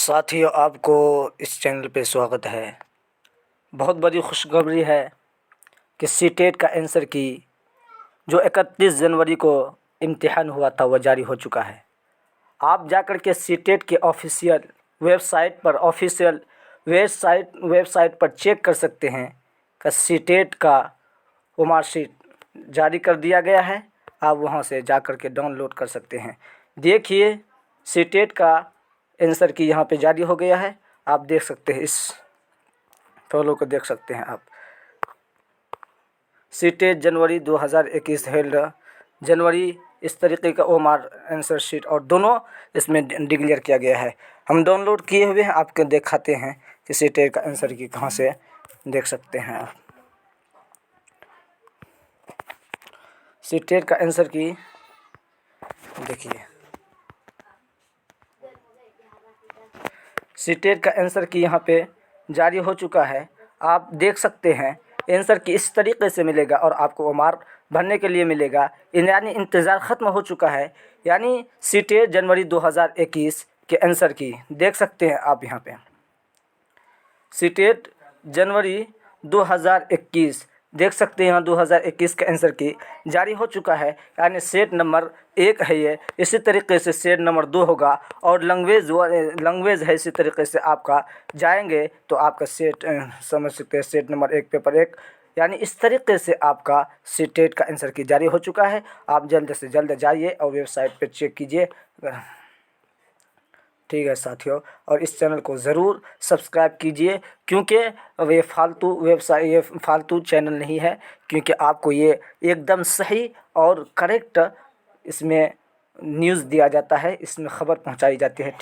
साथियों, आपको इस चैनल पे स्वागत है। बहुत बड़ी खुशखबरी है कि सीटेट का आंसर की जो 31 जनवरी को इम्तिहान हुआ था वह जारी हो चुका है। आप जाकर के सीटेट के ऑफिशियल वेबसाइट पर चेक कर सकते हैं कि सीटेट का वो मार्कशीट जारी कर दिया गया है। आप वहां से जाकर के डाउनलोड कर सकते हैं। देखिए, सीटेट का आंसर की यहाँ पे जारी हो गया है। आप देख सकते हैं, इस फॉलो को देख सकते हैं आप। सीटेट जनवरी 2021 हेल्ड जनवरी, इस तरीके का ओमार आंसर शीट और दोनों इसमें डिक्लेयर किया गया है। हम डाउनलोड किए हुए हैं, आपको दिखाते हैं कि सीटेट का आंसर की कहाँ से देख सकते हैं आप। सीटेट का आंसर की देखिए, सीटेट का आंसर की यहाँ पे जारी हो चुका है। आप देख सकते हैं आंसर की इस तरीके से मिलेगा और आपको ओमार भरने के लिए मिलेगा। यानी इंतज़ार ख़त्म हो चुका है। यानी सीटेट जनवरी 2021 के आंसर की देख सकते हैं आप यहाँ पे। सीटेट जनवरी 2021 देख सकते हैं यहाँ 2021 के आंसर की जारी हो चुका है। यानी सेट नंबर 1 है ये। इसी तरीके से सेट नंबर 2 होगा और लैंग्वेज है। इसी तरीके से आपका जाएंगे तो आपका सेट समझ सकते हैं, सेट नंबर 1 पेपर 1। यानी इस तरीके से आपका सीटेट का आंसर की जारी हो चुका है। आप जल्द से जल्द जाइए और वेबसाइट पर चेक कीजिए। ठीक है साथियों, और इस चैनल को ज़रूर सब्सक्राइब कीजिए, क्योंकि ये फालतू चैनल नहीं है। क्योंकि आपको ये एकदम सही और करेक्ट इसमें न्यूज़ दिया जाता है, इसमें ख़बर पहुंचाई जाती है।